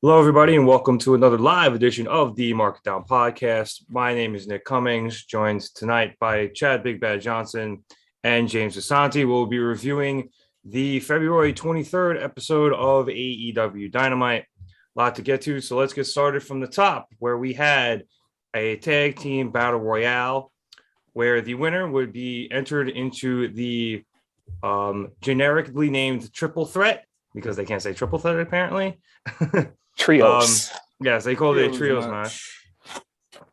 Hello, everybody, and welcome to another live edition of the Market Down Podcast. My name is Nick Cummings, joined tonight by Chad Big Bad Johnson and James Asante. We'll be reviewing the February 23rd episode of AEW Dynamite. A lot to get to, so let's get started from the top, where we had a tag team battle royale, where the winner would be entered into the generically named triple threat, because they can't say triple threat apparently. Trios. Yes, they called it a trios match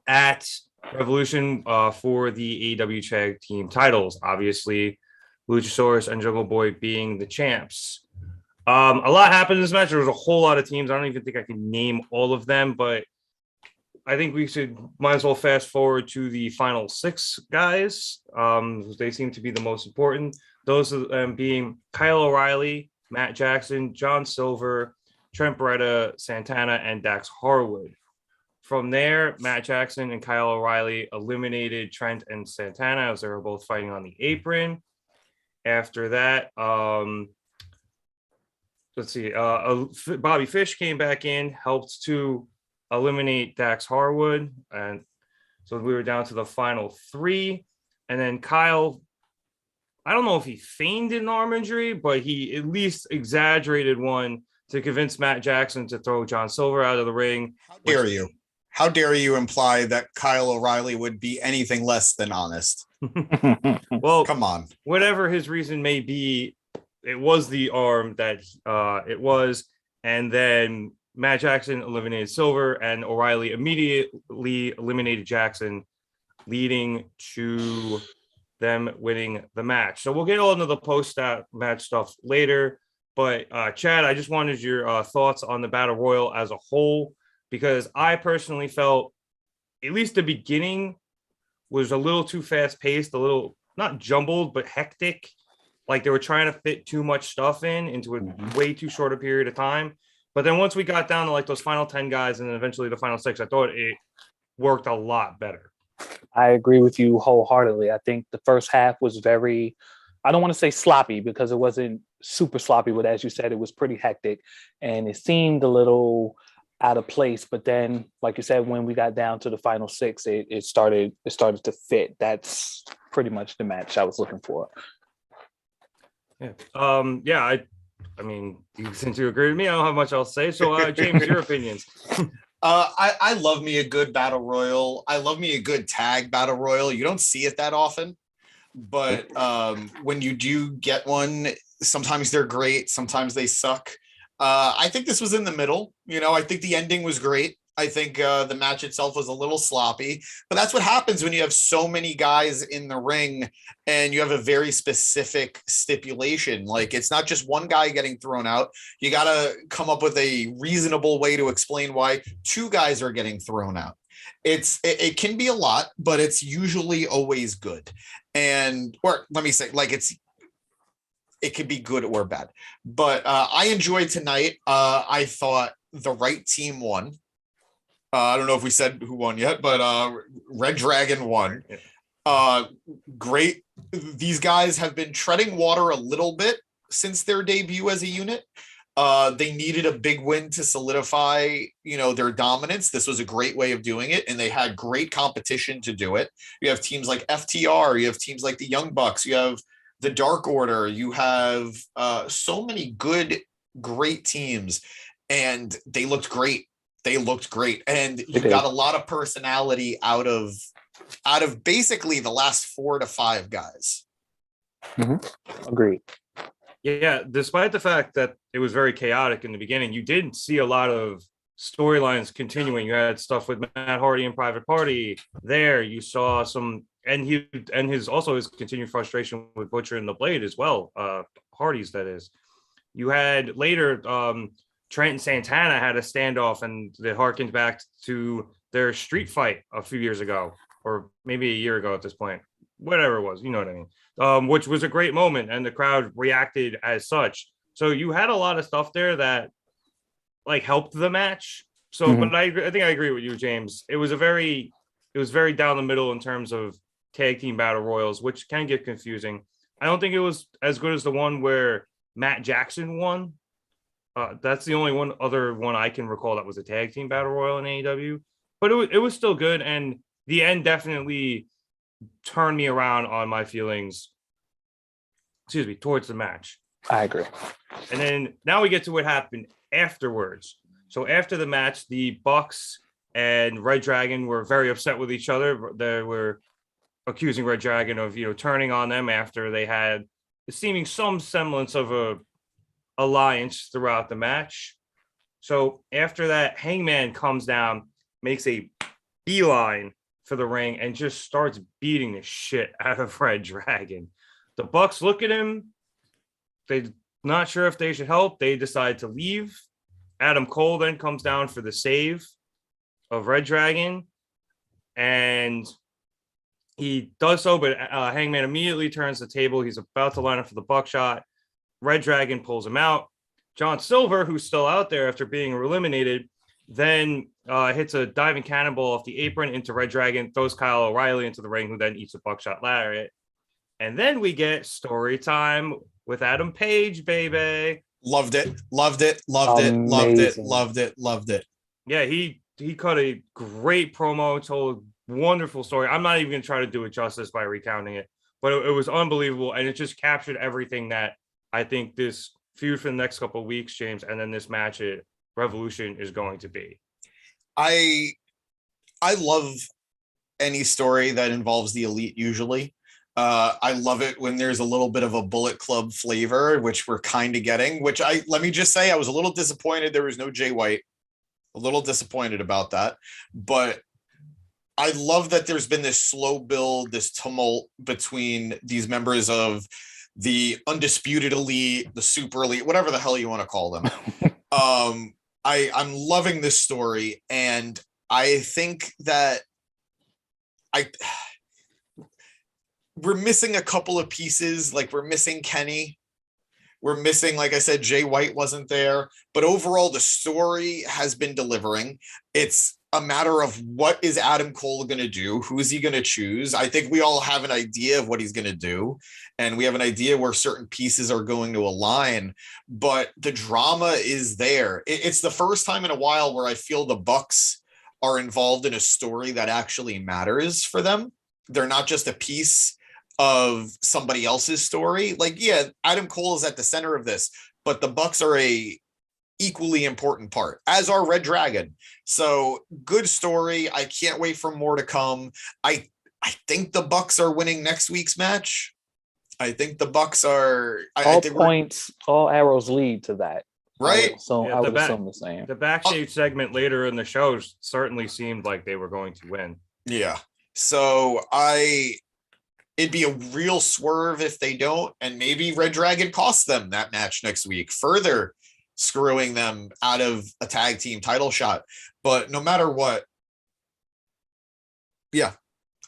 at Revolution for the AEW tag team titles. Obviously, Luchasaurus and Jungle Boy being the champs. A lot happened in this match. There was a whole lot of teams. I don't even think I can name all of them, but I think we might as well fast forward to the final six guys. They seem to be the most important. Those of them being Kyle O'Reilly, Matt Jackson, John Silver, Trent Beretta, Santana, and Dax Harwood. From there, Matt Jackson and Kyle O'Reilly eliminated Trent and Santana as they were both fighting on the apron. After that, Bobby Fish came back in, helped to eliminate Dax Harwood. And so we were down to the final three. And then Kyle, I don't know if he feigned an arm injury, but he at least exaggerated one to convince Matt Jackson to throw John Silver out of the ring. How dare you imply that Kyle O'Reilly would be anything less than honest? Well, come on. Whatever his reason may be, it was the arm that it was. And then Matt Jackson eliminated Silver, and O'Reilly immediately eliminated Jackson, leading to them winning the match. So we'll get all into the post-match stuff later. But Chad, I just wanted your thoughts on the Battle Royal as a whole, because I personally felt at least the beginning was a little too fast-paced, a little not jumbled, but hectic. Like they were trying to fit too much stuff into a way too short a period of time. But then once we got down to like those final 10 guys and then eventually the final six, I thought it worked a lot better. I agree with you wholeheartedly. I think the first half was very, I don't want to say sloppy because it wasn't super sloppy, but as you said, it was pretty hectic and it seemed a little out of place. But then, like you said, when we got down to the final six, it started to fit. That's pretty much the match I was looking for. Yeah. I mean, since you agree with me, I don't have much else to say. So, James, your opinions. I love me a good battle royal. I love me a good tag battle royal. You don't see it that often, but when you do get one, sometimes they're great, sometimes they suck. I think this was in the middle. I think the ending was great. I think the match itself was a little sloppy, but that's what happens when you have so many guys in the ring and you have a very specific stipulation. Like it's not just one guy getting thrown out. You got to come up with a reasonable way to explain why two guys are getting thrown out. It can be a lot, but it's usually always good. Or let me say, like it could be good or bad, but I enjoyed tonight. I thought the right team won. I don't know if we said who won yet, but Red Dragon won. Great. These guys have been treading water a little bit since their debut as a unit. They needed a big win to solidify, their dominance. This was a great way of doing it, and they had great competition to do it. You have teams like FTR, you have teams like the Young Bucks, you have the Dark Order, you have so many great teams, and they looked great. And you got a lot of personality out of basically the last 4 to 5 guys. Agreed. Yeah, despite the fact that it was very chaotic in the beginning, you did see a lot of storylines continuing. You had stuff with Matt Hardy and Private Party there. You saw some, and his continued frustration with Butcher and the Blade as well. Hardy's, that is. You had later Trent and Santana had a standoff, and that harkened back to their street fight a few years ago, or maybe a year ago at this point. Whatever it was, you know what I mean? Which was a great moment, and the crowd reacted as such. So you had a lot of stuff there that like helped the match. So, but I think I agree with you, James. It was very down the middle in terms of tag team battle royals, which can get confusing. I don't think it was as good as the one where Matt Jackson won. That's the only other one I can recall that was a tag team battle royal in AEW, but it was still good. And the end definitely turned me around on my feelings, towards the match. I agree. And then now we get to what happened afterwards. So after the match, the Bucks and Red Dragon were very upset with each other. They were accusing Red Dragon of, turning on them after they had seeming some semblance of a alliance throughout the match. So after that, Hangman comes down, makes a beeline for the ring, and just starts beating the shit out of Red Dragon. The Bucks look at him. They're not sure if they should help. They decide to leave. Adam Cole then comes down for the save of Red Dragon, and he does so, but Hangman immediately turns the table. He's about to line up for the buckshot. Red Dragon pulls him out. John Silver, who's still out there after being eliminated, then hits a diving cannonball off the apron into Red Dragon, throws Kyle O'Reilly into the ring, who then eats a buckshot lariat. And then we get story time with Adam Page, baby. Loved it. Yeah, he cut a great promo, told a wonderful story. I'm not even going to try to do it justice by recounting it, but it was unbelievable. And it just captured everything that I think this feud for the next couple of weeks, James, and then this match at Revolution is going to be. I love any story that involves the Elite usually. I love it when there's a little bit of a Bullet Club flavor, which we're kind of getting, let me just say, I was a little disappointed there was no Jay White. A little disappointed about that. But I love that there's been this slow build, this tumult between these members of the Undisputed Elite, the Super Elite, whatever the hell you want to call them. I'm loving this story, and I think that we're missing a couple of pieces. Like, we're missing Kenny. We're missing, like I said, Jay White wasn't there. But overall, the story has been delivering. It's a matter of what is Adam Cole going to do? Who is he going to choose? I think we all have an idea of what he's going to do. And we have an idea where certain pieces are going to align. But the drama is there. It's the first time in a while where I feel the Bucks are involved in a story that actually matters for them. They're not just a piece of somebody else's story. Like, yeah, Adam Cole is at the center of this, but the Bucks are a equally important part, as are Red Dragon. So good story. I can't wait for more to come. I think the Bucks are winning next week's match. I think the Bucks are all arrows lead to that. Right. So I would assume the same. The backstage segment later in the show certainly seemed like they were going to win. Yeah. So it'd be a real swerve if they don't, and maybe Red Dragon costs them that match next week, further screwing them out of a tag team title shot. But no matter what, yeah,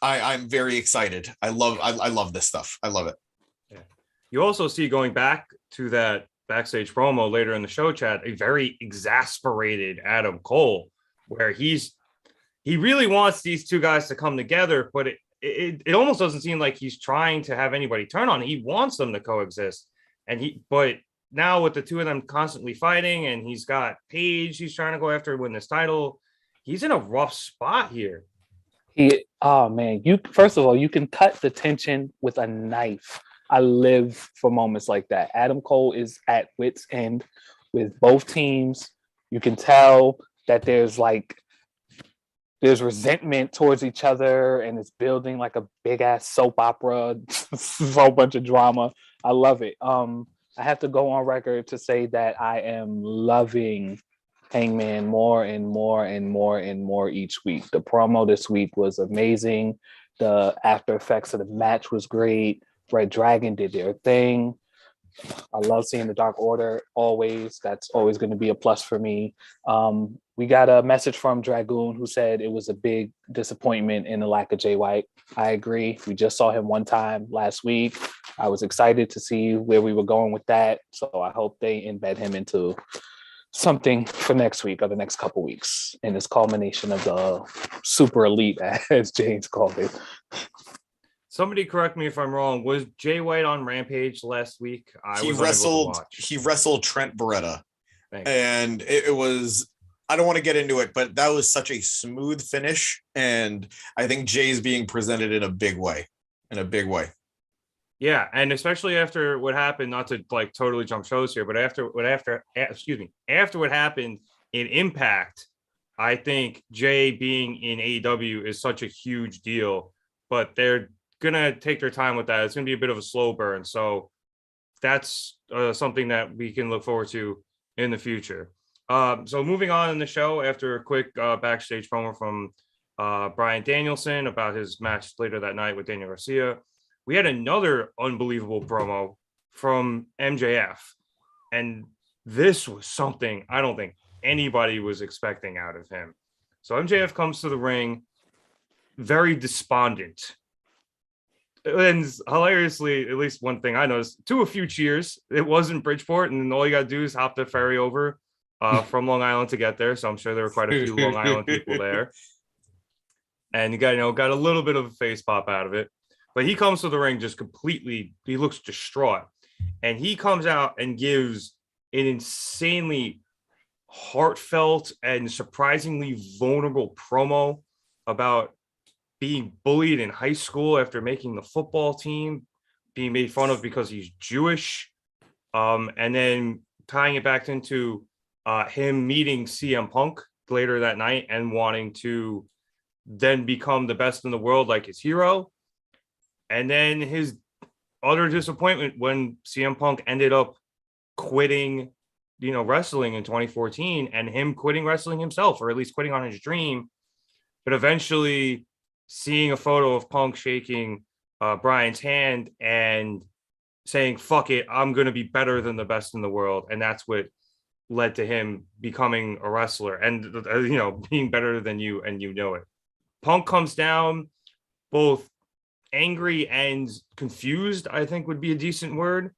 I'm very excited. I love this stuff. I love it. Yeah. You also see, going back to that backstage promo later in the show chat, a very exasperated Adam Cole, where he really wants these two guys to come together, but it almost doesn't seem like he's trying to have anybody turn on. He wants them to coexist. But now with the two of them constantly fighting, and he's got Paige he's trying to go after to win this title, he's in a rough spot here. First of all, you can cut the tension with a knife. I live for moments like that. Adam Cole is at wit's end with both teams. You can tell that there's resentment towards each other, and it's building like a big ass soap opera, a whole bunch of drama. I love it. I have to go on record to say that I am loving Hangman more and more and more and more each week. The promo this week was amazing. The after effects of the match was great. Red Dragon did their thing. I love seeing the Dark Order always. That's always going to be a plus for me. We got a message from Dragoon who said it was a big disappointment in the lack of Jay White. I agree. We just saw him one time last week. I was excited to see where we were going with that. So I hope they embed him into something for next week or the next couple weeks in this culmination of the Super Elite, as James called it. Somebody correct me if I'm wrong. Was Jay White on Rampage last week? He wrestled Trent Beretta. And it was, I don't want to get into it, but that was such a smooth finish. And I think Jay's being presented in a big way. Yeah, and especially after what happened, not to like totally jump shows here, but after what happened in Impact, I think Jay being in AEW is such a huge deal, but they're gonna take their time with that. It's gonna be a bit of a slow burn, so that's something that we can look forward to in the future. So moving on in the show, after a quick backstage promo from Bryan Danielson about his match later that night with Daniel Garcia, we had another unbelievable promo from MJF. And this was something I don't think anybody was expecting out of him. So MJF comes to the ring very despondent. And hilariously, at least one thing I noticed, to a few cheers. It wasn't Bridgeport, and all you got to do is hop the ferry over from Long Island to get there. So I'm sure there were quite a few Long Island people there. And you got a little bit of a face pop out of it. But he comes to the ring just completely, he looks distraught. And he comes out and gives an insanely heartfelt and surprisingly vulnerable promo about being bullied in high school after making the football team, being made fun of because he's Jewish, and then tying it back into him meeting CM Punk later that night and wanting to then become the best in the world like his hero. And then his utter disappointment when CM Punk ended up quitting, wrestling in 2014, and him quitting wrestling himself, or at least quitting on his dream, but eventually seeing a photo of Punk shaking Brian's hand and saying, fuck it, I'm going to be better than the best in the world. And that's what led to him becoming a wrestler and, being better than you, and it. Punk comes down both angry and confused, I think would be a decent word,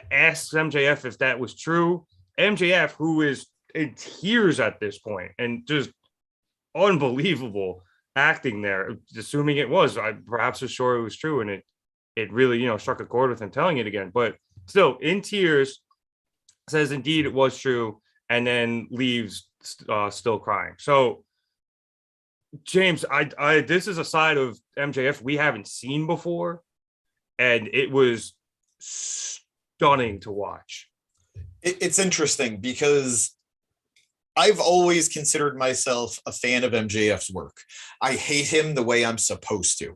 asks MJF if that was true. MJF, who is in tears at this point and just unbelievable acting there, assuming it was, I perhaps was sure it was true, and it really struck a chord with him telling it again, but still in tears, says indeed it was true, and then leaves still crying. So James, I this is a side of MJF we haven't seen before, and it was stunning to watch. It's interesting because I've always considered myself a fan of MJF's work. I hate him the way I'm supposed to.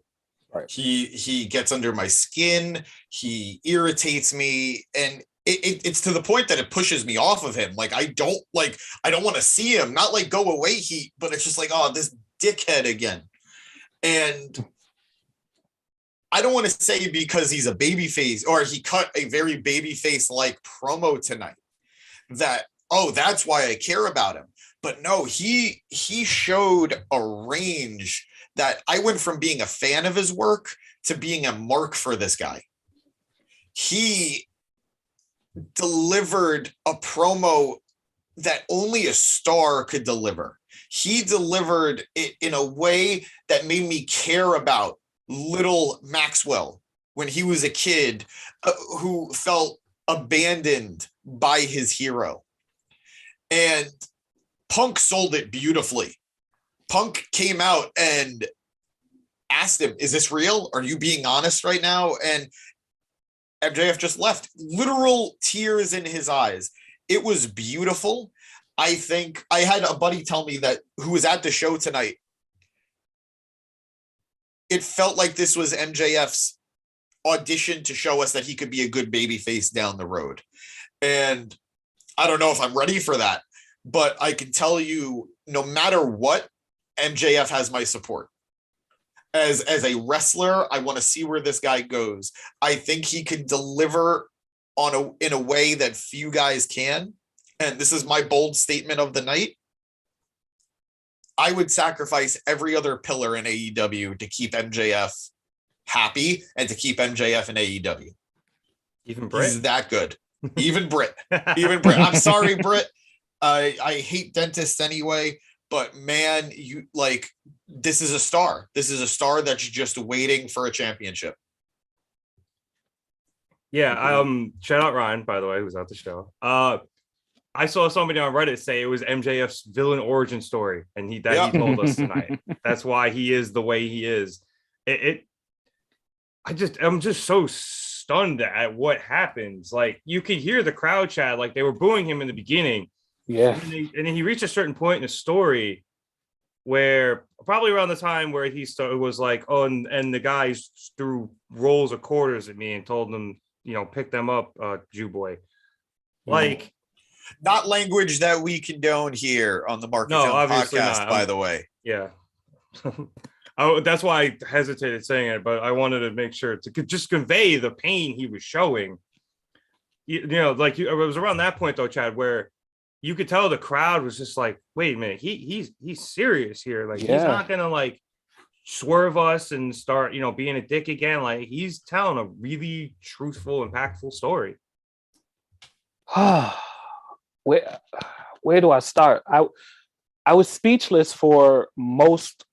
Right. He gets under my skin. He irritates me, and it's to the point that it pushes me off of him. Like I don't want to see him. Not like go away heat, but it's just like, oh, this dickhead again. And I don't want to say because he's a babyface or he cut a very babyface like promo tonight that, oh, that's why I care about him. But no, he showed a range that I went from being a fan of his work to being a mark for this guy. He delivered a promo that only a star could deliver. He delivered it in a way that made me care about little Maxwell when he was a kid who felt abandoned by his hero. And Punk sold it beautifully. Punk came out and asked him, is this real? Are you being honest right now? And MJF just left, literal tears in his eyes. It was beautiful. I think I had a buddy tell me that who was at the show tonight. It felt like this was MJF's audition to show us that he could be a good babyface down the road. And I don't know if I'm ready for that, but I can tell you, no matter what, MJF has my support. As a wrestler, I want to see where this guy goes. I think he can deliver in a way that few guys can. And this is my bold statement of the night. I would sacrifice every other pillar in AEW to keep MJF happy and to keep MJF in AEW. Even Britt? He's that good. Even Britt. Even Britt. I'm sorry, Britt. I hate dentists anyway, but man, this is a star. This is a star that's just waiting for a championship. Yeah, shout out Ryan, by the way, who's at the show. I saw somebody on Reddit say it was MJF's villain origin story, and he told us tonight. That's why he is the way he is. I'm just so stunned at what happens. Like, you could hear the crowd chat, like they were booing him in the beginning. Yeah. And then he reached a certain point in the story where probably around the time where he was like, oh, and the guys threw rolls of quarters at me and told them, pick them up, Jew boy. Like, not language that we condone here on the Market Down podcast, by the way. Yeah. That's why I hesitated saying it, but I wanted to make sure to just convey the pain he was showing. It was around that point though, Chad, where you could tell the crowd was just like, wait a minute, he's serious here. Like, he's not gonna like swerve us and start, being a dick again. Like, he's telling a really truthful, impactful story. Where do I start? I was speechless for most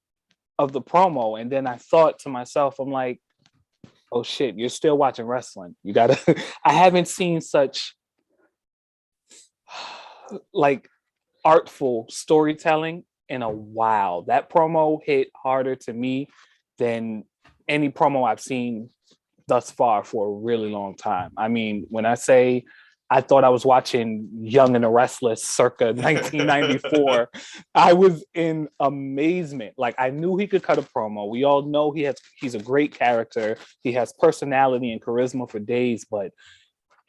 of the promo, and then I thought to myself, I'm like, oh shit, you're still watching wrestling. You gotta I haven't seen such like artful storytelling in a while. That promo hit harder to me than any promo I've seen thus far for a really long time. I mean, when I say I thought I was watching Young and the Restless circa 1994. I was in amazement. Like, I knew he could cut a promo. We all know he's a great character. He has personality and charisma for days, but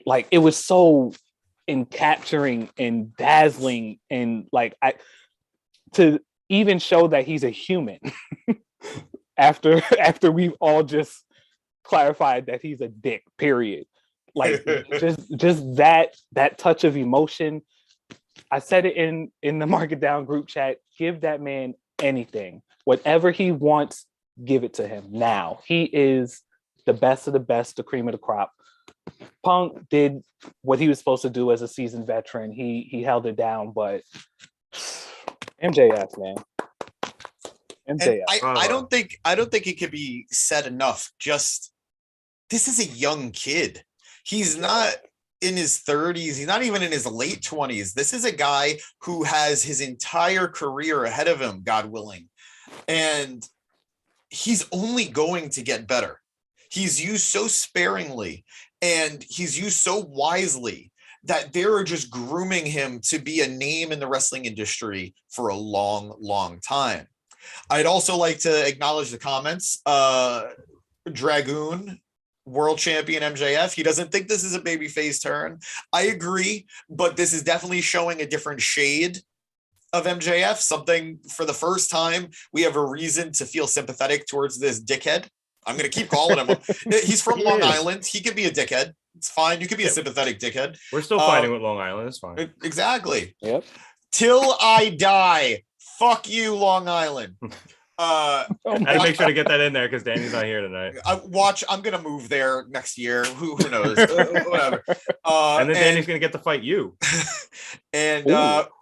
like, it was so capturing and dazzling, and like, to even show that he's a human after we've all just clarified that he's a dick, period. Like, just that touch of emotion. I said it in the Market Down group chat. Give that man anything, whatever he wants, give it to him now. He is the best of the best, the cream of the crop. Punk did what he was supposed to do as a seasoned veteran. He held it down, but MJF, man. MJF. I don't think it could be said enough. Just, this is a young kid. He's not in his 30s. He's not even in his late 20s. This is a guy who has his entire career ahead of him, God willing. And he's only going to get better. He's used so sparingly and he's used so wisely that they're just grooming him to be a name in the wrestling industry for a long, long time. I'd also like to acknowledge the comments. Dragoon, world champion MJF, he doesn't think this is a babyface turn. I agree, but this is definitely showing a different shade of MJF. Something, for the first time, we have a reason to feel sympathetic towards this dickhead. I'm going to keep calling him. He's from Long Island. He can be a dickhead. It's fine. You can be a sympathetic dickhead. We're still fighting with Long Island. It's fine. Exactly. Yep. Till I die. Fuck you, Long Island. I make sure to get that in there because Danny's not here tonight. I'm gonna move there next year. Who knows? Whatever. And then Danny's gonna get to fight you. And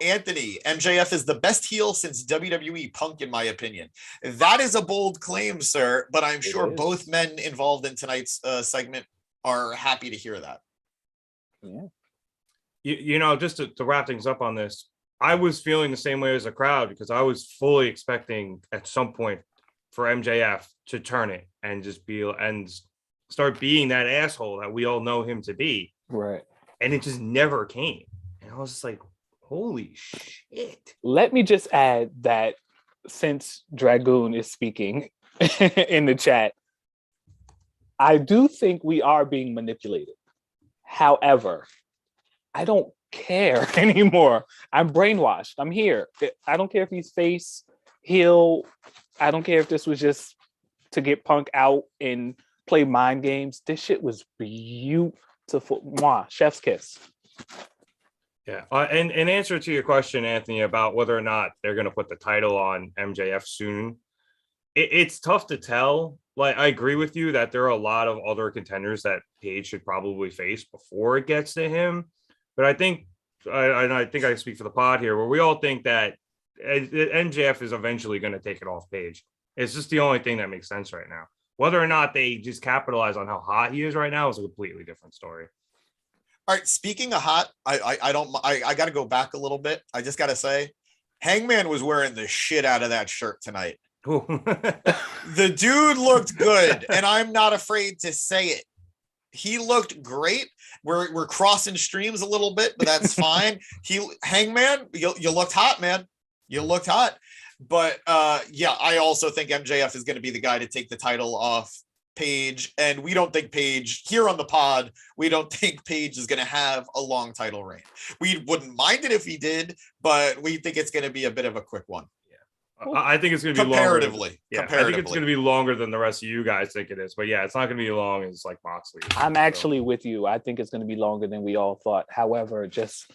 Anthony, MJF is the best heel since WWE Punk, in my opinion. That is a bold claim, sir. But I'm sure both men involved in tonight's segment are happy to hear that. Yeah. Just to wrap things up on this, I was feeling the same way as a crowd because I was fully expecting at some point for MJF to turn it and just start being that asshole that we all know him to be. Right. And it just never came. And I was just like, holy shit. Let me just add that since Dragoon is speaking in the chat, I do think we are being manipulated. However, I don't care anymore. I'm brainwashed. I'm here. I don't care if he's face, heel. I don't care if this was just to get Punk out and play mind games. This shit was beautiful. Mwah, chef's kiss. Yeah. And in answer to your question, Anthony, about whether or not they're going to put the title on MJF soon, it's tough to tell. Like, I agree with you that there are a lot of other contenders that Page should probably face before it gets to him. But I think I speak for the pod here, where we all think that MJF is eventually going to take it off Page. It's just the only thing that makes sense right now. Whether or not they just capitalize on how hot he is right now is a completely different story. All right. Speaking of hot, I got to go back a little bit. I just got to say, Hangman was wearing the shit out of that shirt tonight. The dude looked good, and I'm not afraid to say it. He looked great. We're crossing streams a little bit, but that's fine. Hangman, you looked hot, man. You looked hot. But yeah, I also think MJF is going to be the guy to take the title off Page, and we don't think Page here on the pod. We don't think Page is going to have a long title reign. We wouldn't mind it if he did, but we think it's going to be a bit of a quick one. I think it's going to be comparatively. I think it's going to be longer than the rest of you guys think it is. But yeah, it's not going to be long as like Moxley. I'm actually with you. I think it's going to be longer than we all thought. However, just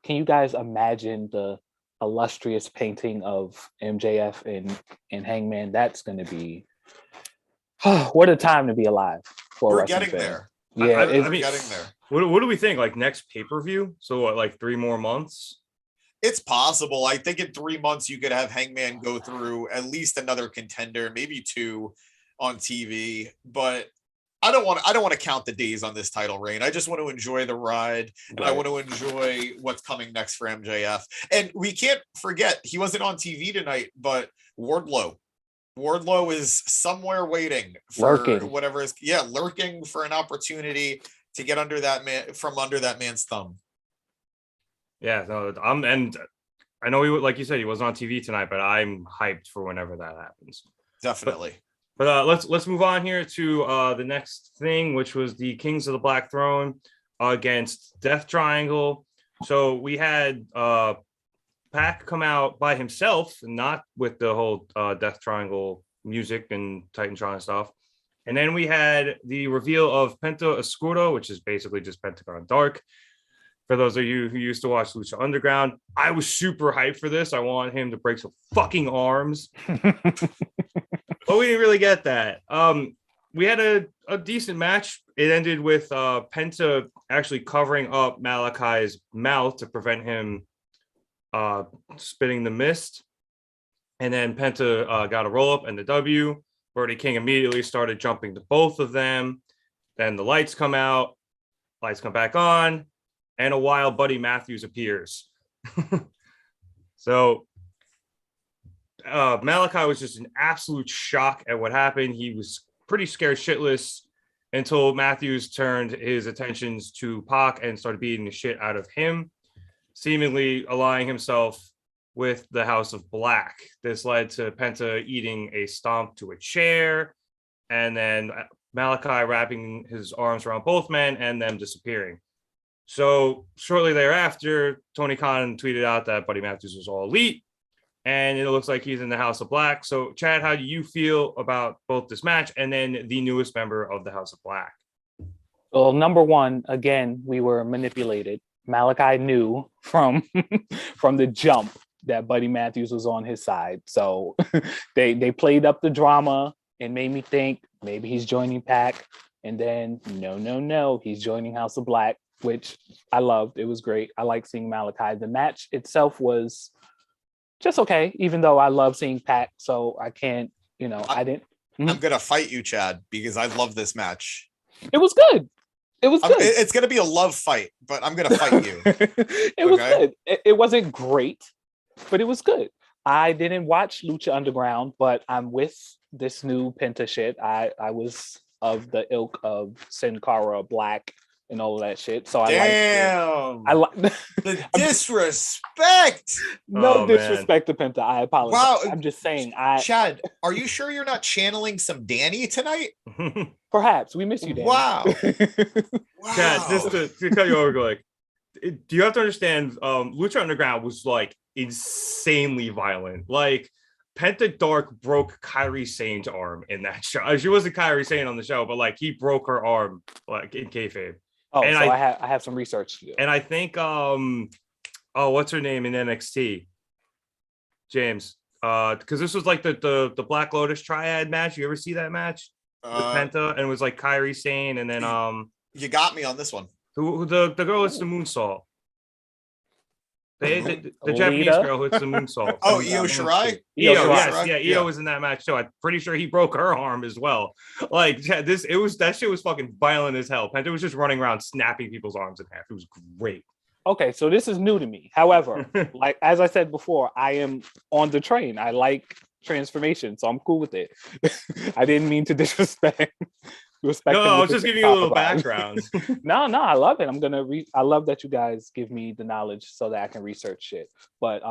can you guys imagine the illustrious painting of MJF and Hangman? That's going to be what a time to be alive. We're getting there. Yeah, I mean, we're getting there. What do we think? Like next pay-per-view? So what, like 3 more months? It's possible. I think in 3 months you could have Hangman go through at least another contender, maybe 2 on TV. But I don't want to count the days on this title reign. I just want to enjoy the ride, and I want to enjoy what's coming next for MJF. And we can't forget he wasn't on TV tonight, but Wardlow is somewhere waiting for whatever is lurking for an opportunity to get under that man's thumb. Yeah, no, and I know like you said, he wasn't on TV tonight, but I'm hyped for whenever that happens. Definitely. But let's move on here to the next thing, which was the Kings of the Black Throne against Death Triangle. So we had Pac come out by himself, not with the whole Death Triangle music and Titantron and stuff. And then we had the reveal of Penta Oscuro, which is basically just Pentagon Dark. For those of you who used to watch Lucha Underground, I was super hyped for this. I wanted him to break some fucking arms. But we didn't really get that. We had a decent match. It ended with Penta actually covering up Malachi's mouth to prevent him spitting the mist. And then Penta got a roll-up and the W. Brody King immediately started jumping to both of them. Then the lights come out. Lights come back on. And a wild Buddy Matthews appears. So Malachi was just in absolute shock at what happened. He was pretty scared shitless until Matthews turned his attentions to Pac and started beating the shit out of him, seemingly allying himself with the House of Black. This led to Penta eating a stomp to a chair, and then Malachi wrapping his arms around both men and them disappearing. So shortly thereafter, Tony Khan tweeted out that Buddy Matthews was all elite, and it looks like he's in the House of Black. So, Chad, how do you feel about both this match and then the newest member of the House of Black? Well, number one, again, we were manipulated. Malachi knew from the jump that Buddy Matthews was on his side. So they played up the drama and made me think maybe he's joining Pac. And then no, he's joining House of Black, which I loved. It was great. I like seeing Malachi. The match itself was just okay, even though I love seeing Pac. So I can't, I didn't. I'm going to fight you, Chad, because I love this match. It was good. It was good. It's going to be a love fight, but I'm going to fight you. It was good. It wasn't great, but it was good. I didn't watch Lucha Underground, but I'm with this new Penta shit. I was of the ilk of Sin Cara Black and all of that shit. So I like the disrespect. No disrespect to Penta. I apologize. Wow. I'm just saying. Chad, are you sure you're not channeling some Danny tonight? Perhaps. We miss you, Danny. Wow. Chad, just to cut you over, like, do you have to understand? Lucha Underground was like insanely violent. Like, Penta Dark broke Kairi Sane's arm in that show. She wasn't Kairi Sane on the show, but like he broke her arm like in kayfabe. Oh, and so I have some research to do. And I think what's her name in NXT? James. Because this was like the Black Lotus Triad match. You ever see that match with Penta? And it was like Kairi Sane, and then you got me on this one. Who the girl is the moonsault. The Japanese girl who hits the moonsault. Oh, Io Shirai? Io, Shirai. yes, yeah, Io was in that match too. I'm pretty sure he broke her arm as well. Like that shit was fucking violent as hell. Penta was just running around snapping people's arms in half. It was great. Okay, so this is new to me. However, like as I said before, I am on the train. I like transformation, so I'm cool with it. I didn't mean to disrespect. No, I was just giving you a little background. No, I love it. I love that you guys give me the knowledge so that I can research shit. But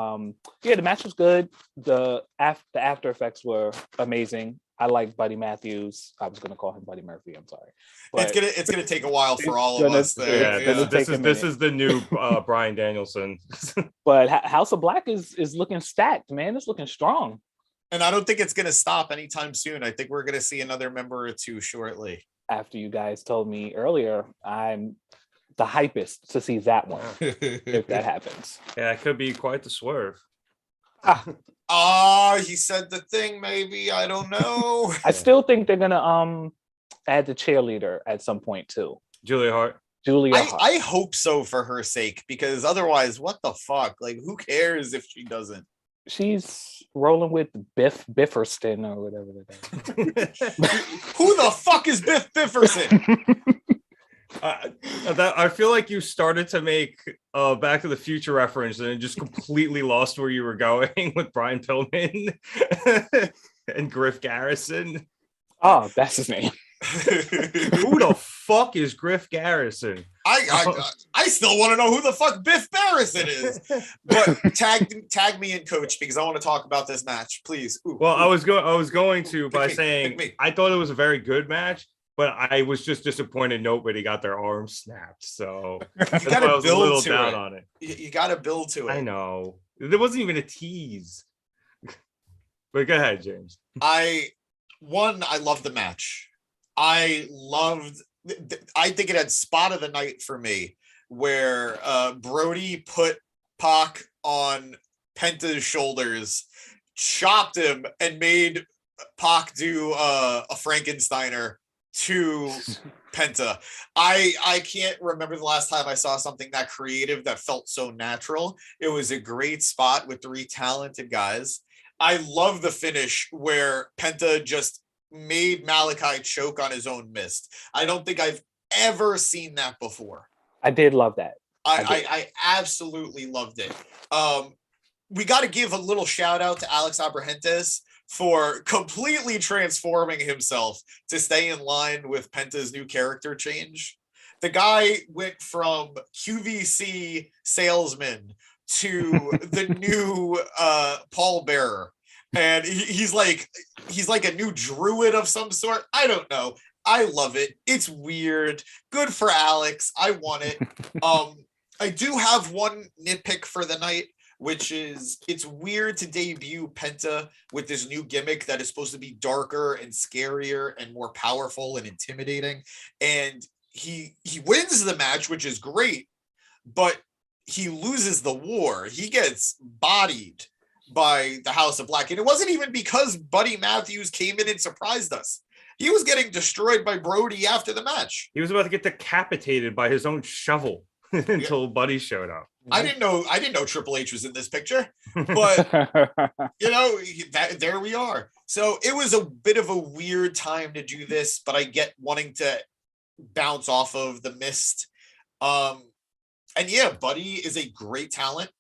yeah, the match was good. The after effects were amazing. I like Buddy Matthews. I was gonna call him Buddy Murphy. I'm sorry. But it's gonna take a while for all of us. This is the new Bryan Danielson. But House of Black is looking stacked, man. It's looking strong. And I don't think it's going to stop anytime soon. I think we're going to see another member or two shortly. After you guys told me earlier, I'm the hypest to see that one if that happens. Yeah, it could be quite the swerve. He said the thing. Maybe I don't know. I still think they're gonna add the cheerleader at some point too. Julia Hart. I hope so for her sake, because otherwise, what the fuck? Like, who cares if she doesn't? She's rolling with Biff Bifferston or whatever that is. Who the fuck is Biff Bifferson? I feel like you started to make Back to the Future reference and just completely lost where you were going with Brian Pillman and Griff Garrison. Oh, that's his name. Who the fuck is Griff Garrison? I still want to know who the fuck Biff Garrison is. But tag me in, coach, because I want to talk about this match, please. I was going to by saying I thought it was a very good match, but I was just disappointed nobody got their arms snapped. So you got to build to it. On it. You got to build to it. I know there wasn't even a tease. But go ahead, James. I loved the match. I think it had spot of the night for me, where Brody put Pac on Penta's shoulders, chopped him, and made Pac do a Frankensteiner to Penta. I can't remember the last time I saw something that creative that felt so natural. It was a great spot with three talented guys. I love the finish where Penta just made Malachi choke on his own mist. I don't think I've ever seen that before. I did love that. I absolutely loved it. We got to give a little shout out to Alex Abrahantes for completely transforming himself to stay in line with Penta's new character change. The guy went from QVC salesman to the new pallbearer. And he's like a new druid of some sort. I don't know. I love it. It's weird. Good for Alex. I want it. I do have one nitpick for the night, which is it's weird to debut Penta with this new gimmick that is supposed to be darker and scarier and more powerful and intimidating. And he wins the match, which is great, but he loses the war. He gets bodied by the House of Black. And it wasn't even because Buddy Matthews came in and surprised us. He was getting destroyed by Brody after the match. He was about to get decapitated by his own shovel until Buddy showed up. I didn't know Triple H was in this picture, but there we are. So it was a bit of a weird time to do this, but I get wanting to bounce off of the mist. And yeah, Buddy is a great talent.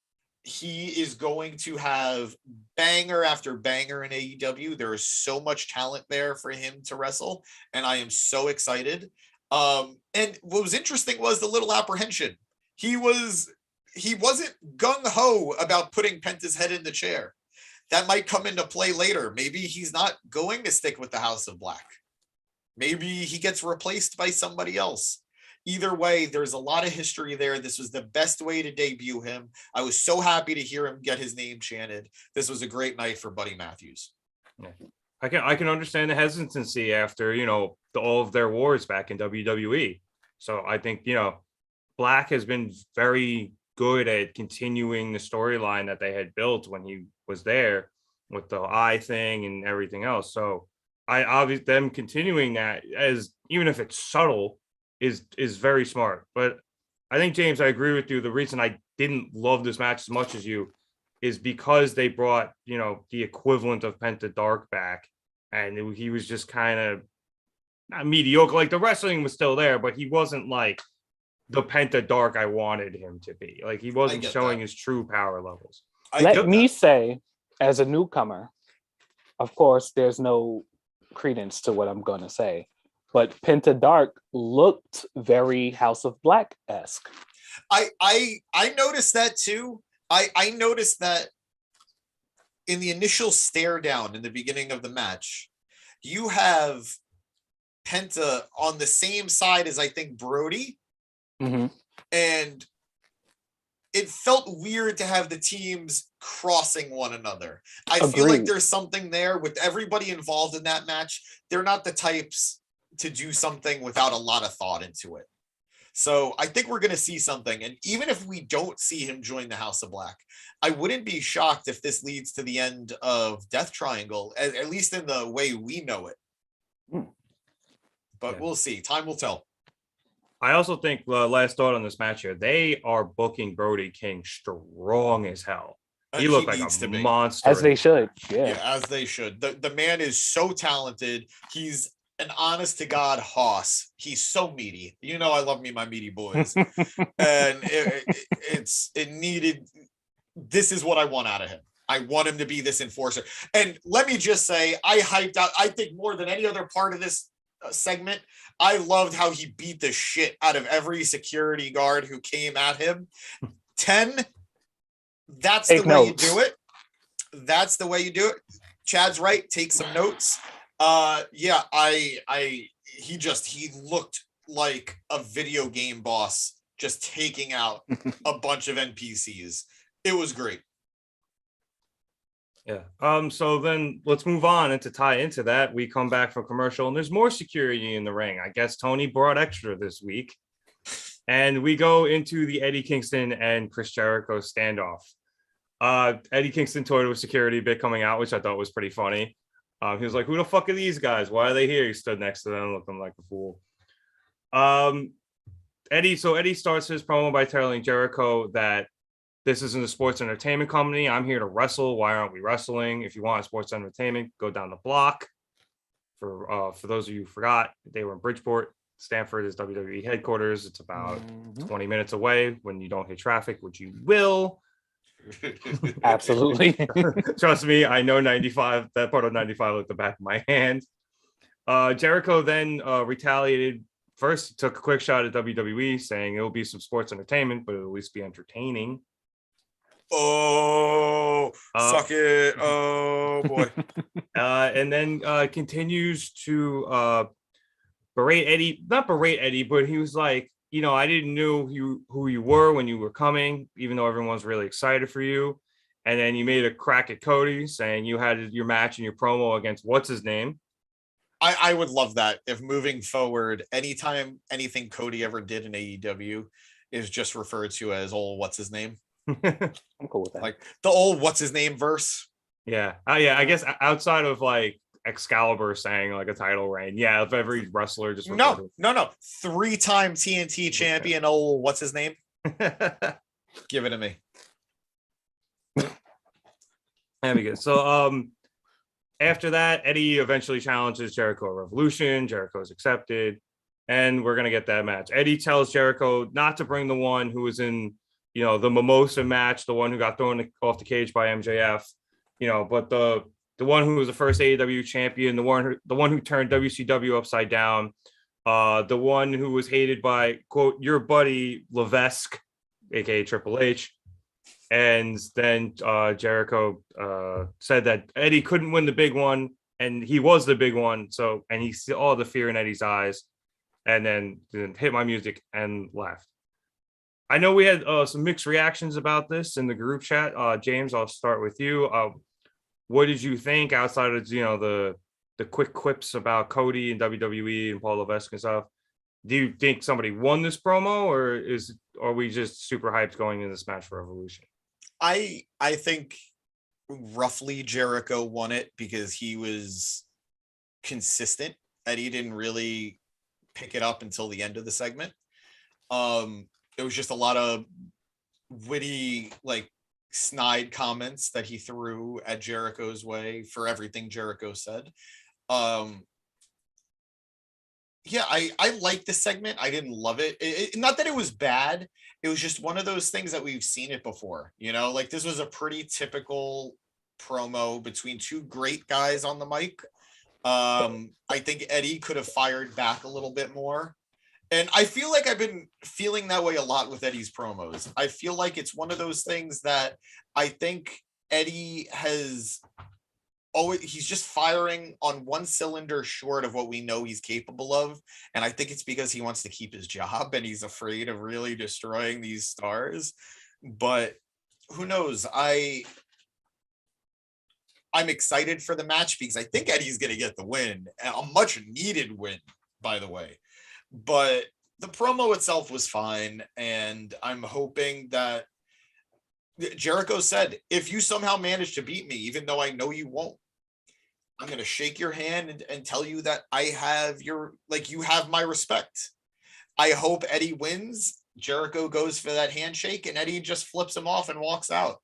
He is going to have banger after banger in AEW. There is so much talent there for him to wrestle, and I am so excited. And what was interesting was the little apprehension. He wasn't gung-ho about putting Penta's head in the chair. That might come into play later. Maybe he's not going to stick with the House of Black. Maybe he gets replaced by somebody else. Either way, there's a lot of history there. This was the best way to debut him. I was so happy to hear him get his name chanted. This was a great night for Buddy Matthews. Yeah. I can understand the hesitancy after, all of their wars back in WWE. So I think, Black has been very good at continuing the storyline that they had built when he was there with the eye thing and everything else. So them continuing that, as even if it's subtle, is very smart. But I think, James, I agree with you. The reason I didn't love this match as much as you is because they brought, the equivalent of Penta Dark back, and he was just kind of not mediocre. Like, the wrestling was still there, but he wasn't like the Penta Dark I wanted him to be. Like, he wasn't showing his true power levels. Let me say, as a newcomer, of course, there's no credence to what I'm going to say, but Penta Dark looked very House of Black-esque. I noticed that too. I noticed that in the initial stare down in the beginning of the match, you have Penta on the same side as I think Brody. Mm-hmm. And it felt weird to have the teams crossing one another. I feel like there's something there with everybody involved in that match. They're not the types to do something without a lot of thought into it. So I think we're going to see something. And even if we don't see him join the House of Black, I wouldn't be shocked if this leads to the end of Death Triangle, at least in the way we know it. But we'll see. Time will tell. I also think, last thought on this match here, they are booking Brody King strong as hell. He looked like a monster. As they should. Yeah, as they should. The man is so talented. He's an honest to God hoss. He's so meaty. I love me my meaty boys. And it needed, this is what I want out of him. I want him to be this enforcer. And let me just say, I hyped out, I think more than any other part of this segment, I loved how he beat the shit out of every security guard who came at him. 10, that's the way you do it. That's the way you do it. Chad's right. Take some notes. He looked like a video game boss just taking out a bunch of NPCs. It was great. Yeah. So then let's move on, and to tie into that, we come back from commercial and there's more security in the ring. I guess Tony brought extra this week. And we go into the Eddie Kingston and Chris Jericho standoff. Eddie Kingston toyed with security a bit coming out, which I thought was pretty funny. He was like, who the fuck are these guys? Why are they here? He stood next to them looking like a fool. Eddie starts his promo by telling Jericho that this isn't a sports entertainment company. I'm here to wrestle. Why aren't we wrestling? If you want sports entertainment, go down the block. For those of you who forgot, they were in Bridgeport. Stanford is WWE headquarters. It's about 20 minutes away when you don't hit traffic, which you will. Absolutely. Trust me, I know 95, that part of 95 like the back of my hand. Jericho then retaliated. First, took a quick shot at WWE, saying it'll be some sports entertainment, but it'll at least be entertaining. Oh, suck it. Oh, boy. And then continues to berate Eddie. Not berate Eddie, but he was like, I didn't know who you were when you were coming, even though everyone's really excited for you. And then you made a crack at Cody, saying you had your match and your promo against what's his name. I would love that if moving forward, anytime anything Cody ever did in AEW is just referred to as old what's his name. I'm cool with that. Like the old what's his name verse. Yeah. I guess outside of like Excalibur saying like a title reign. Yeah, if every wrestler just no. 3-time TNT champion. Old what's his name? Give it to me. There we go. So after that, Eddie eventually challenges Jericho at Revolution. Jericho is accepted, and we're gonna get that match. Eddie tells Jericho not to bring the one who was in, the Mimosa match, the one who got thrown off the cage by MJF, but the one who was the first AEW champion, the one who turned WCW upside down, the one who was hated by, quote, your buddy Levesque, aka Triple H. And then Jericho said that Eddie couldn't win the big one, and he was the big one. So, and he saw all the fear in Eddie's eyes, and then hit my music and left. I know we had some mixed reactions about this in the group chat. James, I'll start with you. What did you think outside of the quick quips about Cody and WWE and Paul Levesque and stuff? Do you think somebody won this promo, or are we just super hyped going into this match for Revolution? I think roughly Jericho won it because he was consistent. Eddie didn't really pick it up until the end of the segment. it was just a lot of witty, like snide comments that he threw at Jericho's way for everything Jericho said. Yeah, I like the segment. I didn't love it. Not that it was bad. It was just one of those things that we've seen it before. You know, like this was a pretty typical promo between two great guys on the mic. I think Eddie could have fired back a little bit more. And I feel like I've been feeling that way a lot with Eddie's promos. I feel like it's one of those things that I think Eddie has always, he's just firing on one cylinder short of what we know he's capable of. And I think it's because he wants to keep his job and he's afraid of really destroying these stars. But who knows? I'm excited for the match because I think Eddie's going to get the win, a much needed win, by the way. But the promo itself was fine. And I'm hoping that Jericho said, if you somehow manage to beat me, even though I know you won't, I'm going to shake your hand and tell you that I have your, like, you have my respect. I hope Eddie wins. Jericho goes for that handshake and Eddie just flips him off and walks out.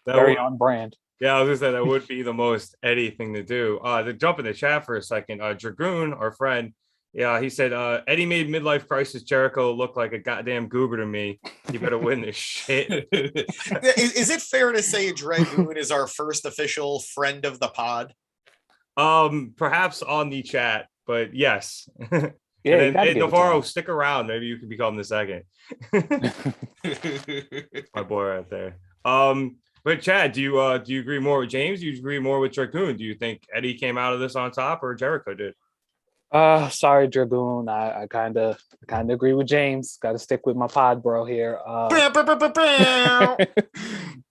Very on brand. Yeah, I was gonna say that would be the most Eddie thing to do. To jump in the chat for a second, Dragoon, our friend, yeah, he said Eddie made midlife crisis Jericho look like a goddamn goober to me. You better win this shit. Is it fair to say Dragoon is our first official friend of the pod? Perhaps on the chat, but yes. Yeah, and then Navarro, stick around. Maybe you can become the second. My boy right there. But Chad, do you agree more with James? Do you agree more with Dragoon? Do you think Eddie came out of this on top or Jericho did? Sorry, Dragoon. I kind of agree with James. Got to stick with my pod bro here.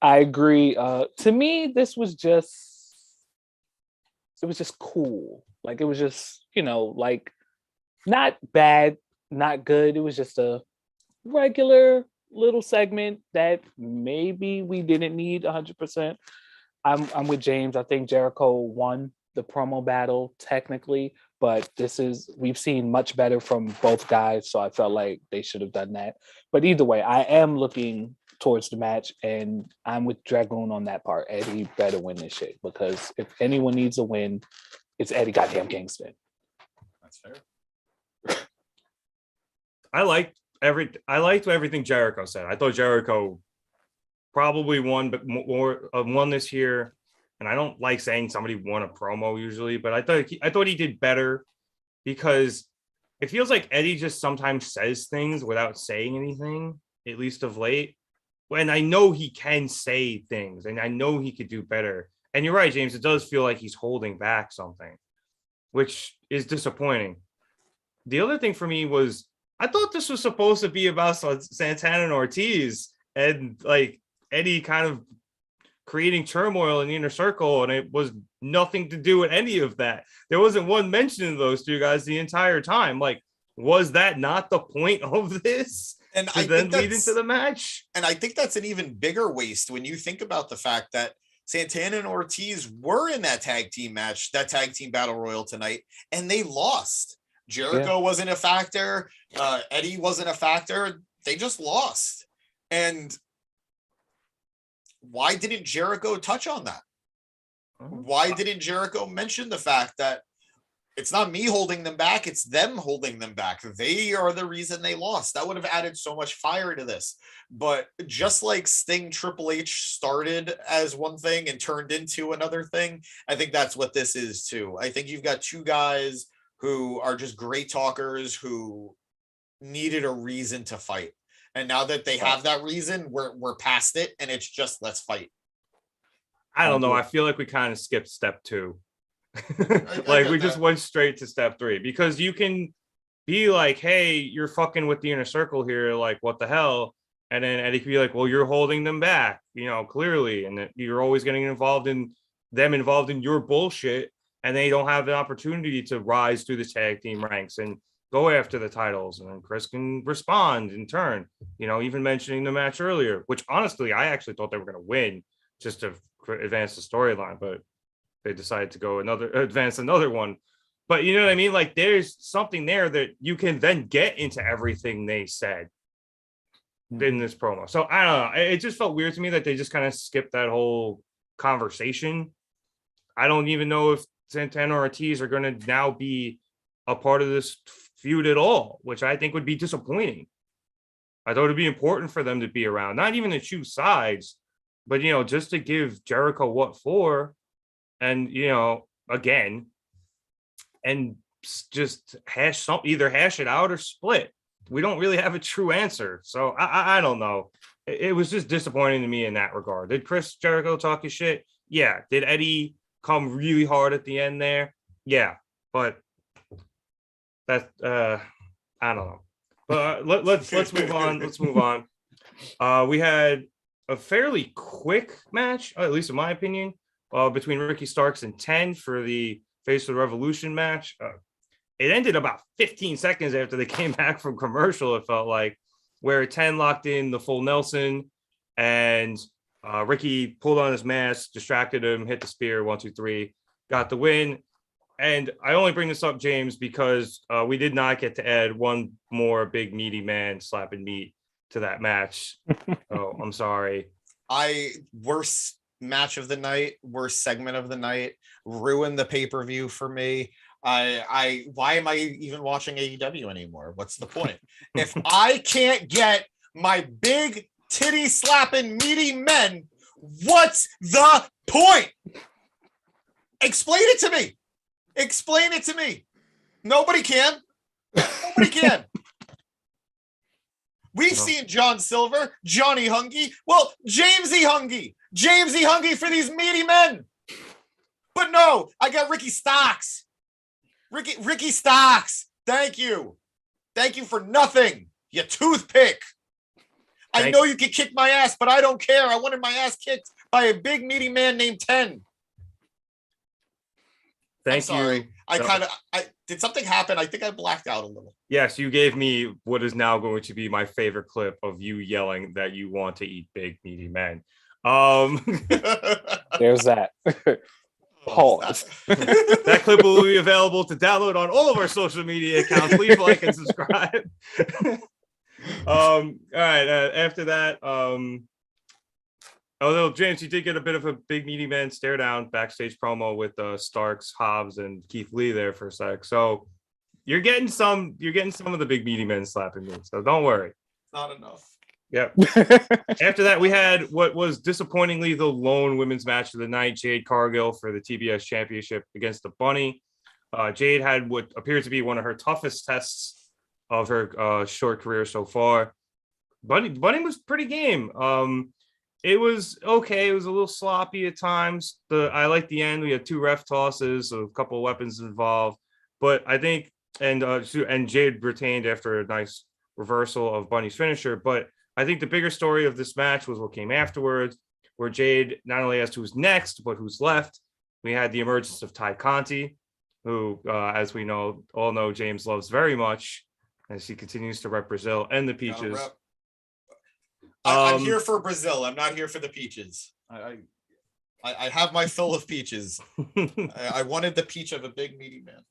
I agree. To me, this was just, it was just cool. Like it was just, like not bad, not good. It was just a regular little segment that maybe we didn't need 100%. I'm with James. I think Jericho won the promo battle technically, but we've seen much better from both guys, so I felt like they should have done that. But either way, I am looking towards the match, and I'm with Dragoon on that part. Eddie better win this shit, because if anyone needs a win, it's Eddie goddamn Kingston. That's fair. I liked everything Jericho said. I thought Jericho probably won, but more won this year. And I don't like saying somebody won a promo usually, but I thought he did better, because it feels like Eddie just sometimes says things without saying anything, at least of late. And I know he can say things, and I know he could do better. And you're right, James. It does feel like he's holding back something, which is disappointing. The other thing for me was, I thought this was supposed to be about Santana and Ortiz, and like Eddie kind of creating turmoil in the inner circle, and it was nothing to do with any of that. There wasn't one mention of those two guys the entire time. Like, was that not the point of this? And I then lead into the match. And I think that's an even bigger waste when you think about the fact that Santana and Ortiz were in that tag team match, that tag team battle royal tonight, and they lost. Jericho wasn't a factor. Eddie wasn't a factor. They just lost. And why didn't Jericho touch on that? Why didn't Jericho mention the fact that it's not me holding them back, it's them holding them back? They are the reason they lost. That would have added so much fire to this. But just like Sting Triple H started as one thing and turned into another thing, I think that's what this is too. I think you've got two guys who are just great talkers who needed a reason to fight. And now that they have that reason, we're past it, and it's just, let's fight. I don't know. I feel like we kind of skipped step 2. Like we just went straight to step 3, because you can be like, hey, you're fucking with the inner circle here. Like, what the hell? And then Eddie could be like, well, you're holding them back, clearly. And that you're always getting involved in your bullshit. And they don't have the opportunity to rise through the tag team ranks and go after the titles, and then Chris can respond in turn, even mentioning the match earlier, which honestly, I actually thought they were going to win just to advance the storyline, but they decided to go advance another one. But you know what I mean? Like there's something there that you can then get into everything they said in this promo. So I don't know. It just felt weird to me that they just kind of skipped that whole conversation. I don't even know if Santana or Ortiz are going to now be a part of this feud at all, which I think would be disappointing. I thought it'd be important for them to be around, not even to choose sides, but just to give Jericho what for, and again, and just either hash it out or split. We don't really have a true answer, so I don't know. It was just disappointing to me in that regard. Did Chris Jericho talk his shit? Yeah. Did Eddie come really hard at the end there? Yeah, but that I don't know. But let's move on. Let's move on. We had a fairly quick match, at least in my opinion, between Ricky Starks and 10 for the Face of the Revolution match. It ended about 15 seconds after they came back from commercial, it felt like, where 10 locked in the full Nelson, and Ricky pulled on his mask, distracted him, hit the spear, 1, 2, 3, got the win. And I only bring this up, James, because we did not get to add one more big meaty man slapping meat to that match. Oh, I'm sorry. Worst match of the night, worst segment of the night, ruined the pay-per-view for me. Why am I even watching AEW anymore? What's the point? If I can't get my big titty slapping meaty men, what's the point? Explain it to me. Explain it to me. Nobody can. Nobody can. We've seen John Silver, Johnny Hungy, Jamesy Hungy for these meaty men. But no, I got Ricky Starks. Ricky Starks. Thank you. Thank you for nothing, you toothpick. I know you can kick my ass, but I don't care. I wanted my ass kicked by a big meaty man named 10. I'm sorry. I did something happen? I think I blacked out a little. Yes, you gave me what is now going to be my favorite clip of you yelling that you want to eat big meaty men. There's that. Pause. That clip will be available to download on all of our social media accounts. Please like and subscribe. All right. After that, although James, you did get a bit of a big meaty man stare down backstage promo with Starks, Hobbs, and Keith Lee there for a sec. So you're getting some of the big meaty men slapping me. So don't worry. Not enough. Yep. After that, we had what was disappointingly the lone women's match of the night, Jade Cargill for the TBS Championship against the Bunny. Jade had what appears to be one of her toughest tests of her short career so far. Bunny was pretty game. It was okay. It was a little sloppy at times. I like the end. We had 2 ref tosses, so a couple of weapons involved. But I think, and Jade retained after a nice reversal of Bunny's finisher. But I think the bigger story of this match was what came afterwards, where Jade not only asked who's next, but who's left. We had the emergence of Ty Conti, who, as we all know, James loves very much, as he continues to rep Brazil and the Peaches. I'm here for Brazil. I'm not here for the Peaches. I have my fill of peaches. I wanted the peach of a big meaty man.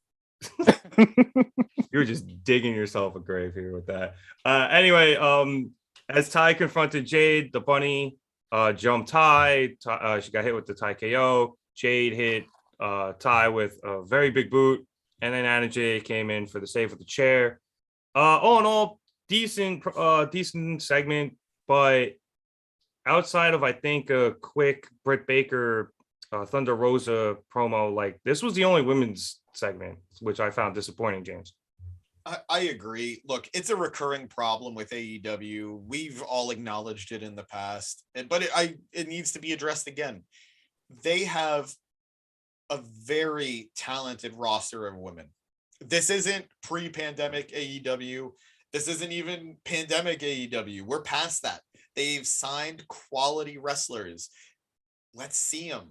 You're just digging yourself a grave here with that. Anyway, as Ty confronted Jade, the Bunny jumped Ty. She got hit with the Ty KO. Jade hit Ty with a very big boot, and then Anna Jay came in for the save with the chair. All in all, decent segment, but outside of I think a quick Britt Baker Thunder Rosa promo, like this was the only women's segment, which I found disappointing, James. I agree. Look, it's a recurring problem with AEW. We've all acknowledged it in the past, but it needs to be addressed again. They have a very talented roster of women. This isn't pre-pandemic AEW. This isn't even pandemic AEW. We're past that. They've signed quality wrestlers. Let's see them.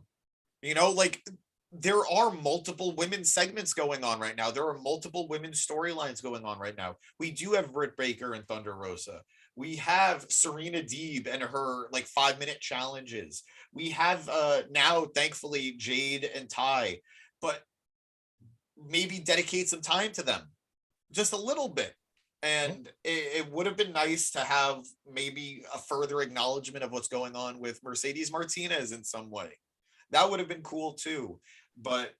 There are multiple women's segments going on right now. There are multiple women's storylines going on right now. We do have Britt Baker and Thunder Rosa. We have Serena Deeb and her 5-minute challenges. We have now, thankfully, Jade and Ty. But maybe dedicate some time to them, just a little bit. And it would have been nice to have maybe a further acknowledgement of what's going on with Mercedes Martinez in some way. That would have been cool too. But,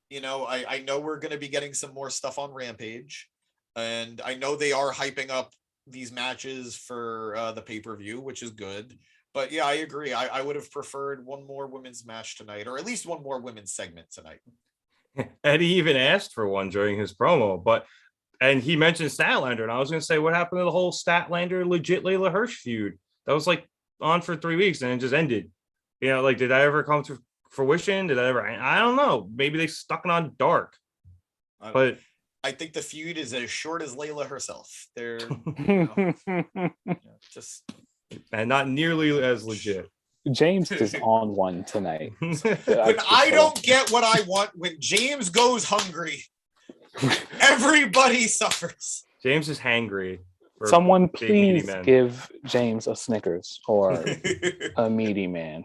you know, I know we're going to be getting some more stuff on Rampage. And I know they are hyping up these matches for the pay-per-view, which is good. But yeah, I agree. I would have preferred one more women's match tonight, or at least one more women's segment tonight. Eddie even asked for one during his promo, and he mentioned Statlander, and I was going to say, what happened to the whole Statlander legit Layla Hirsch feud? That was like on for 3 weeks and it just ended. You know, like, did that ever come to fruition? Did that ever? I don't know. Maybe they stuck it on dark. But I think the feud is as short as Layla herself. They're just and not nearly as legit. James is on one tonight. When I don't get what I want, when James goes hungry, everybody suffers. James is hangry. Someone please give James a Snickers or a meaty man.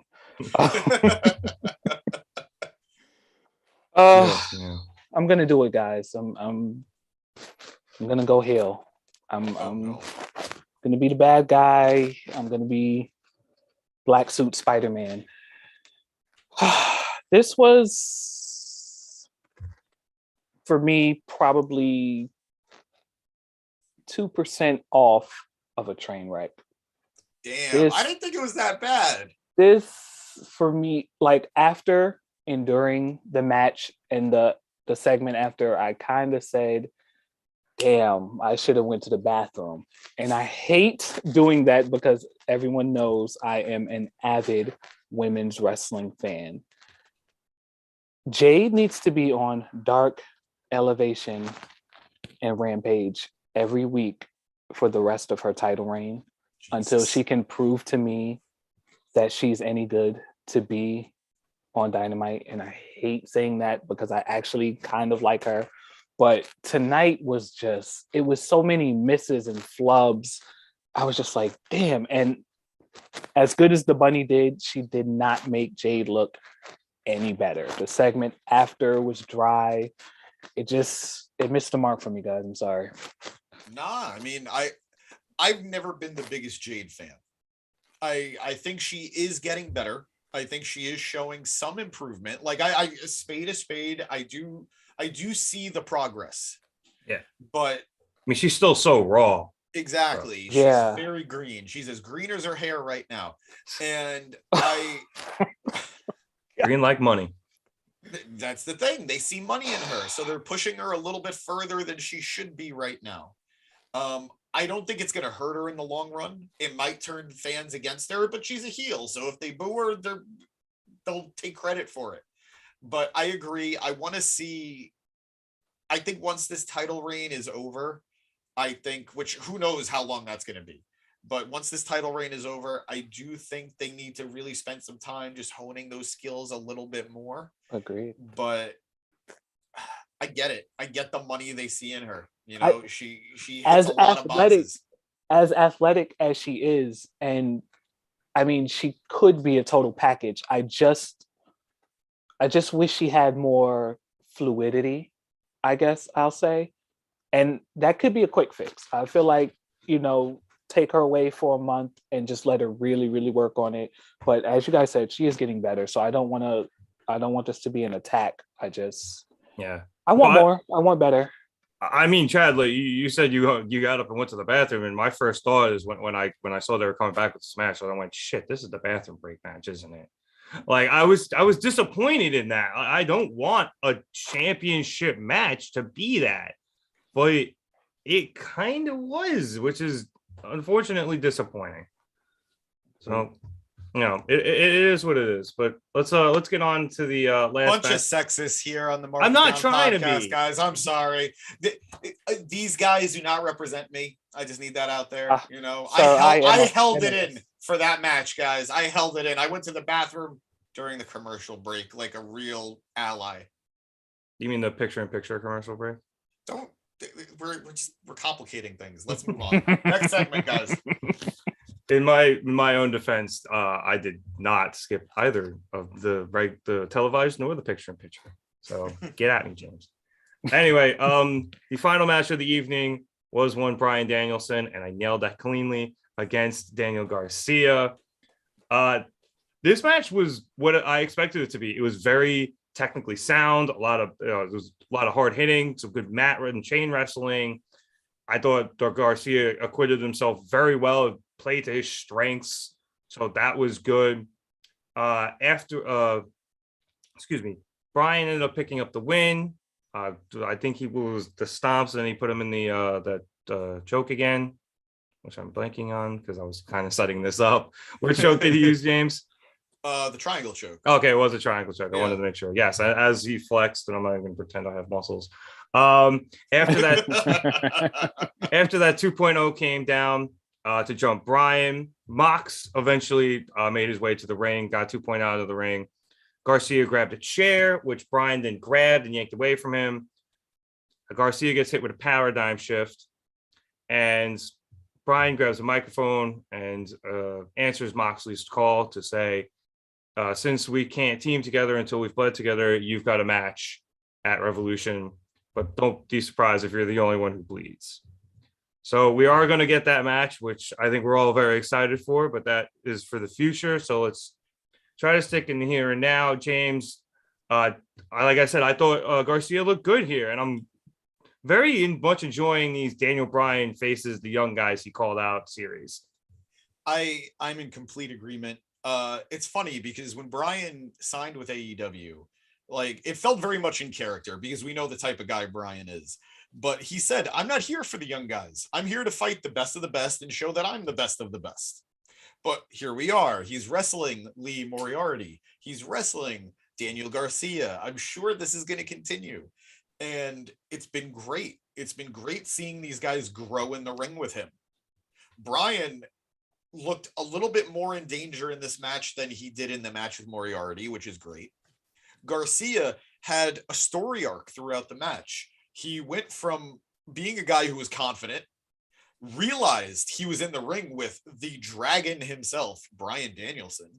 Yeah. I'm gonna do it, guys. I'm gonna go heel. I'm gonna be the bad guy. I'm gonna be Black Suit Spider-Man. This was, for me, probably 2% off of a train wreck. Damn, I didn't think it was that bad. This, for me, like after enduring the match and the segment after, I kind of said, damn, I should have went to the bathroom. And I hate doing that because everyone knows I am an avid women's wrestling fan. Jade needs to be on Dark, Elevation, and Rampage every week for the rest of her title reign until she can prove to me that she's any good to be on Dynamite. And I hate saying that because I actually kind of like her. But tonight was just, it was so many misses and flubs. I was just like, damn. And as good as the bunny did, she did not make Jade look any better. The segment after was dry. It missed the mark for me, guys. I'm sorry. Nah, I mean, I've never been the biggest Jade fan. I think she is getting better. I think she is showing some improvement. Like I spade a spade. I do see the progress. Yeah. But I mean, she's still so raw. Exactly. Yeah. She's very green. She's as green as her hair right now. And green like money. That's the thing. They see money in her. So they're pushing her a little bit further than she should be right now. I don't think it's going to hurt her in the long run. It might turn fans against her, but she's a heel. So if they boo her, they'll take credit for it. But I agree. I want to see, I think once this title reign is over, I think, which who knows how long that's going to be. But once this title reign is over, I do think they need to really spend some time just honing those skills a little bit more. Agreed. But I get it. I get the money they see in her. You know, she as hits a lot of boxes. As athletic as she is, and I mean, she could be a total package. I just wish she had more fluidity, I guess I'll say. And that could be a quick fix. I feel like, you know, take her away for a month and just let her really, really work on it. But as you guys said, she is getting better. So I don't want this to be an attack. I want more. I want better. I mean, Chad, like you said you got up and went to the bathroom, and my first thought is when I saw they were coming back with the Smash, I went, shit, this is the bathroom break match, isn't it? Like I was disappointed in that. I don't want a championship match to be that, but it kind of was, which is unfortunately disappointing. So, you know, it is what it is. But let's get on to the last bunch of sexists here on the Mark. I'm not trying podcast, to be, guys. I'm sorry. These guys do not represent me. I just need that out there. You know, I held it in for that match, guys. I held it in. I went to the bathroom during the commercial break like a real ally. You mean the picture-in-picture commercial break? We're complicating things. Let's move on. Next segment, guys. In my own defense, I did not skip either of the televised nor the picture-in-picture. So get at me, James. Anyway, the final match of the evening was one Bryan Danielson, and I nailed that cleanly against Daniel Garcia. This match was what I expected it to be. It was very technically sound, a lot of there was a lot of hard hitting, some good mat and chain wrestling. I thought Garcia acquitted himself very well, played to his strengths, so that was good. After excuse me, Bryan ended up picking up the win. I think he was the stomps, and then he put him in the choke again, which I'm blanking on because I was kind of setting this up. What choke did he use, James? The triangle choke. Okay, it was a triangle choke. I wanted to make sure. Yes, as he flexed, and I'm not even going to pretend I have muscles. After that, after that 2.0 came down to jump Bryan, Mox eventually made his way to the ring, got 2.0 out of the ring. Garcia grabbed a chair, which Bryan then grabbed and yanked away from him. Garcia gets hit with a paradigm shift, and Bryan grabs a microphone and answers Moxley's call to say, since we can't team together until we've bled together, you've got a match at Revolution, but don't be surprised if you're the only one who bleeds. So we are going to get that match, which I think we're all very excited for, but that is for the future. So let's try to stick in the here and now. James, like I said, I thought Garcia looked good here, and I'm very much enjoying these Daniel Bryan faces the young guys he called out series. I'm in complete agreement. It's funny because when Bryan signed with AEW, like it felt very much in character because we know the type of guy Bryan is. But he said, I'm not here for the young guys. I'm here to fight the best of the best and show that I'm the best of the best. But here we are. He's wrestling Lee Moriarty. He's wrestling Daniel Garcia. I'm sure this is going to continue. And it's been great. It's been great seeing these guys grow in the ring with him. Bryan looked a little bit more in danger in this match than he did in the match with Moriarty, which is great. Garcia had a story arc throughout the match. He went from being a guy who was confident, realized he was in the ring with the dragon himself, Bryan Danielson,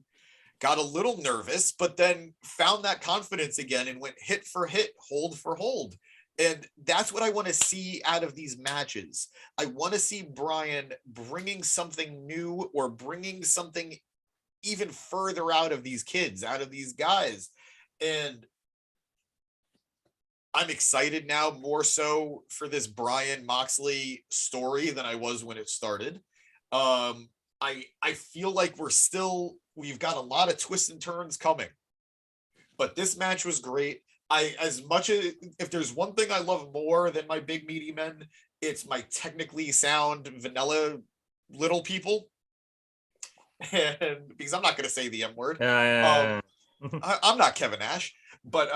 got a little nervous, but then found that confidence again and went hit for hit, hold for hold. And that's what I want to see out of these matches. I want to see Bryan bringing something new or bringing something even further out of these kids, out of these guys. And I'm excited now more so for this Bryan Moxley story than I was when it started. I feel like we've got a lot of twists and turns coming, but this match was great. If there's one thing I love more than my big meaty men, it's my technically sound vanilla little people. And because I'm not going to say the M word, I'm not Kevin Nash, but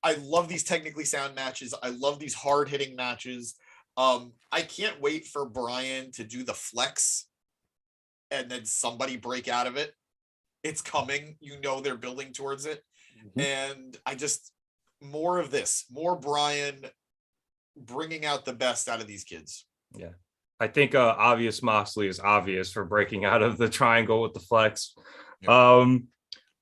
I love these technically sound matches. I love these hard hitting matches. I can't wait for Bryan to do the flex and then somebody break out of it. It's coming. You know, they're building towards it. Mm-hmm. And more of this, more Bryan bringing out the best out of these kids. Yeah. I think obvious Moxley is obvious for breaking out of the triangle with the flex. Yep.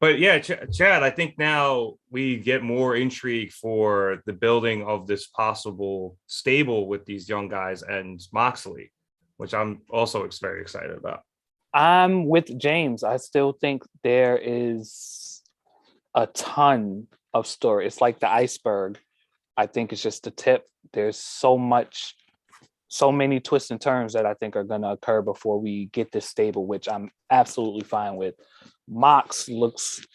But yeah, Chad, I think now we get more intrigue for the building of this possible stable with these young guys and Moxley, which I'm also very excited about. I'm with James. I still think there is a ton of story. It's like the iceberg. I think it's just the tip. There's so many twists and turns that I think are going to occur before we get this stable, which I'm absolutely fine with. Mox looks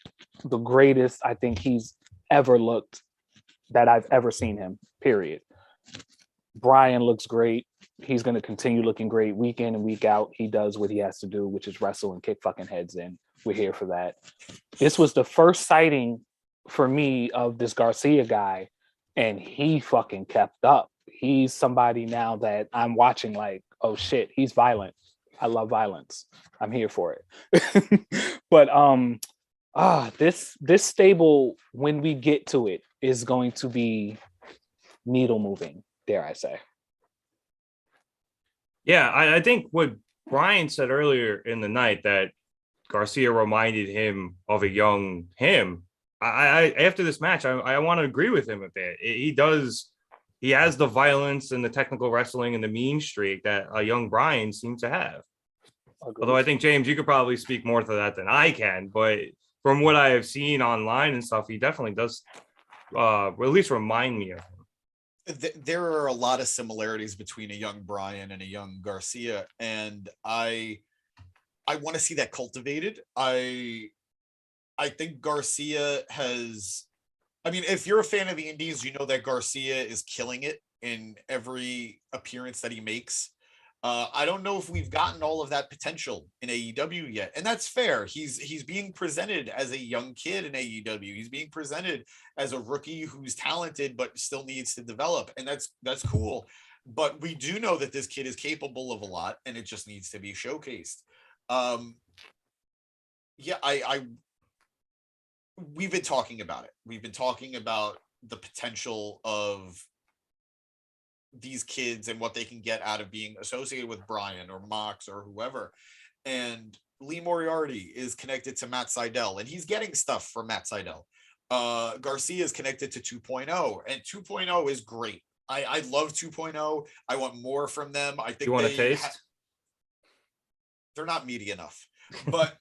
the greatest I think he's ever looked that I've ever seen him, period. Bryan looks great. He's going to continue looking great week in and week out. He does what he has to do, which is wrestle and kick fucking heads in. We're here for that. This was the first sighting for me of this Garcia guy, and he fucking kept up. He's somebody now that I'm watching like, oh shit, he's violent. I love violence. I'm here for it. But this stable, when we get to it, is going to be needle moving, dare I say. Yeah, I think what Bryan said earlier in the night, that Garcia reminded him of a young him, I after this match, I want to agree with him a bit. He does. He has the violence and the technical wrestling and the mean streak that a young Brian seems to have. Agreed. Although I think, James, you could probably speak more to that than I can. But from what I have seen online and stuff, he definitely does at least remind me of him. There are a lot of similarities between a young Brian and a young Garcia, and I want to see that cultivated. I think Garcia has. I mean, if you're a fan of the Indies, you know that Garcia is killing it in every appearance that he makes. I don't know if we've gotten all of that potential in AEW yet, and that's fair. He's being presented as a young kid in AEW. He's being presented as a rookie who's talented but still needs to develop, and that's cool. But we do know that this kid is capable of a lot, and it just needs to be showcased. Yeah, we've been talking about it. We've been talking about the potential of these kids and what they can get out of being associated with Brian or Mox or whoever. And Lee Moriarty is connected to Matt Sydal, and he's getting stuff from Matt Sydal. Garcia is connected to 2.0, and 2.0 is great. I love 2.0. I want more from them. I think You want to taste? They're not meaty enough, but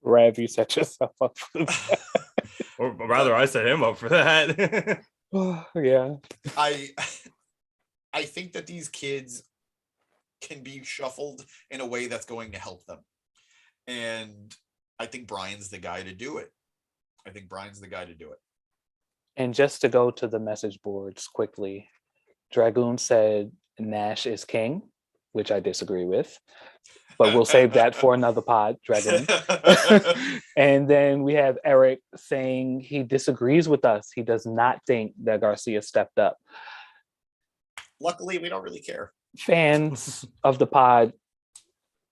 Rev, you set yourself up for that. Or rather, I set him up for that. Yeah. I think that these kids can be shuffled in a way that's going to help them. And I think Brian's the guy to do it. And just to go to the message boards quickly, Dragoon said Nash is king, which I disagree with, but we'll save that for another pod, Dragoon. And then we have Eric saying he disagrees with us. He does not think that Garcia stepped up. Luckily, we don't really care. Fans of the pod,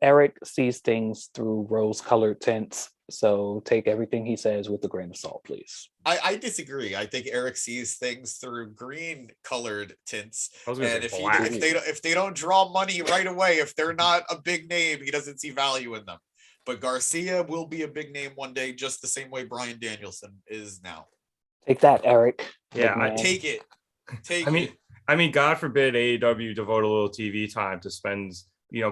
Eric sees things through rose-colored tints. So take everything he says with a grain of salt, please. I disagree. I think Eric sees things through green-colored tints, I was gonna and say black. if they don't draw money right away, if they're not a big name, he doesn't see value in them. But Garcia will be a big name one day, just the same way Bryan Danielson is now. Take that, Eric. Yeah, McMahon. Take it. I mean, God forbid AEW devote a little TV time to spend,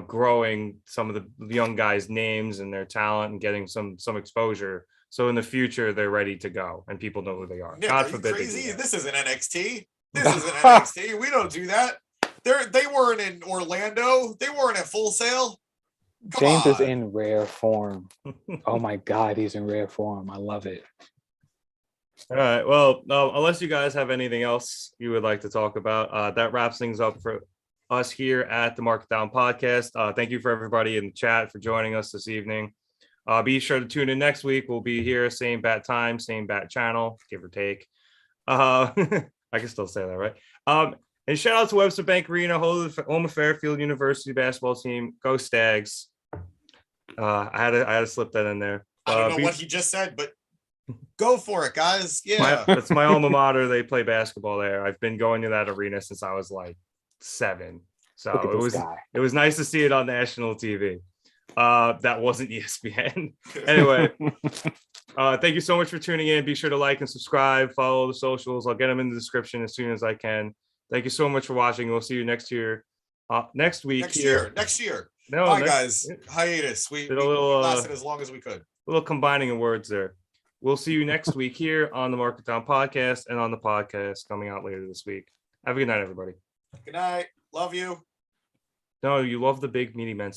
growing some of the young guys' names and their talent and getting some exposure. So in the future, they're ready to go and people know who they are. Nick, God are forbid. you crazy? This isn't NXT. This isn't NXT. We don't do that. They weren't in Orlando. They weren't at Full Sail. James is in rare form. Oh my God, he's in rare form. I love it. All right. Well, unless you guys have anything else you would like to talk about, that wraps things up for us here at the Market Down Podcast. Thank you for everybody in the chat for joining us this evening. Be sure to tune in next week. We'll be here, same bat time, same bat channel, give or take. I can still say that, right? And shout out to Webster Bank Arena, home of Fairfield University basketball team. Go Stags! I had to slip that in there. I don't know what he just said, but go for it, guys. Yeah, it's my alma mater. They play basketball there. I've been going to that arena since I was like 7. So it was nice to see it on national TV. That wasn't ESPN. Anyway, thank you so much for tuning in. Be sure to like and subscribe, follow the socials. I'll get them in the description as soon as I can. Thank you so much for watching. We'll see you next week. Next year. No, bye, guys. Hiatus. We lasted as long as we could. A little combining of words there. We'll see you next week here on the Market Down Podcast and on the podcast coming out later this week. Have a good night, everybody. Good night. Love you. No, you love the big meaty men.